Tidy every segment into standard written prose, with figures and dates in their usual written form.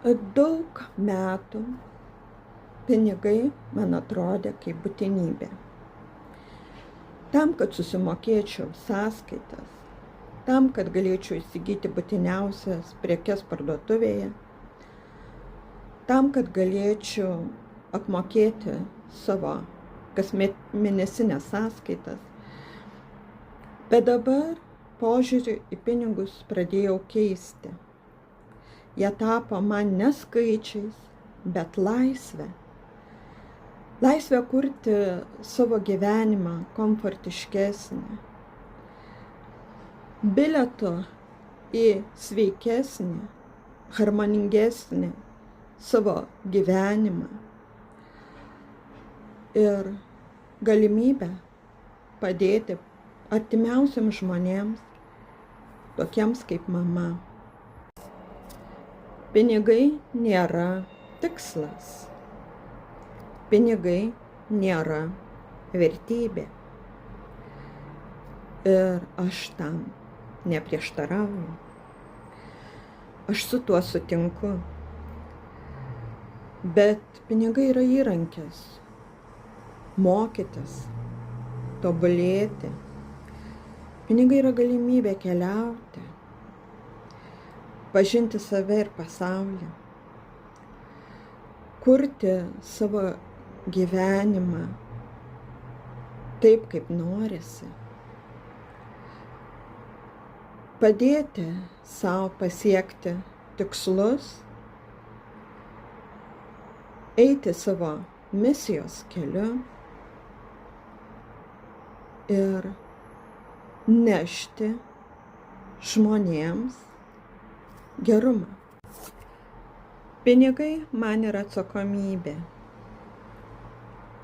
Daug metų pinigai man atrodė kaip būtinybė. Tam, kad susimokėčiau sąskaitas, tam, kad galėčiau įsigyti būtiniausias prekes parduotuvėje, tam, kad galėčiau apmokėti savo kasmėnesinės sąskaitas. Bet dabar požiūrį į pinigus pradėjau keisti. Jie tapo man ne skaičiais, bet laisvę. Laisvę kurti savo gyvenimą komfortiškesnį. Bilieto į sveikesnį, harmoningesnį savo gyvenimą. Ir galimybę padėti artimiausiams žmonėms, tokiems kaip mama. Pinigai nėra tikslas. Pinigai nėra vertybė. Ir aš tam neprieštarauju. Aš su tuo sutinku. Bet pinigai yra įrankis mokytis, tobulėti. Pinigai yra galimybė keliauti, pažinti save ir pasaulį, kurti savo gyvenimą taip, kaip norisi, padėti sau pasiekti tikslus, eiti savo misijos keliu ir nešti žmonėms gerumą. Pinigai man yra atsakomybė.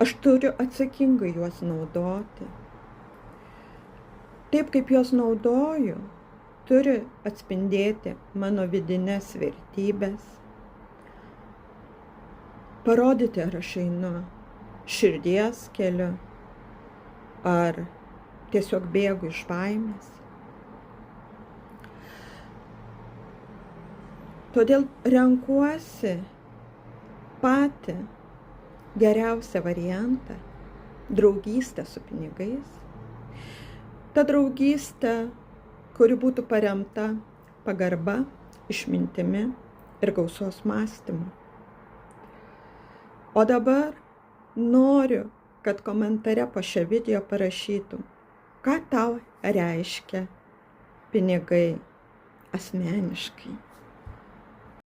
Aš turiu atsakingai juos naudoti. Taip, kaip juos naudoju, turi atspindėti mano vidines vertybės, parodyti, ar aš einu širdies keliu, ar tiesiog bėgu iš baimės. Todėl renkuosi patį geriausią variantą – draugystę su pinigais. Ta draugystė, kuri būtų paremta pagarba, išmintimi ir gausos mąstymu. O dabar noriu, kad komentare po šio video parašytum, ką tau reiškia pinigai asmeniškai.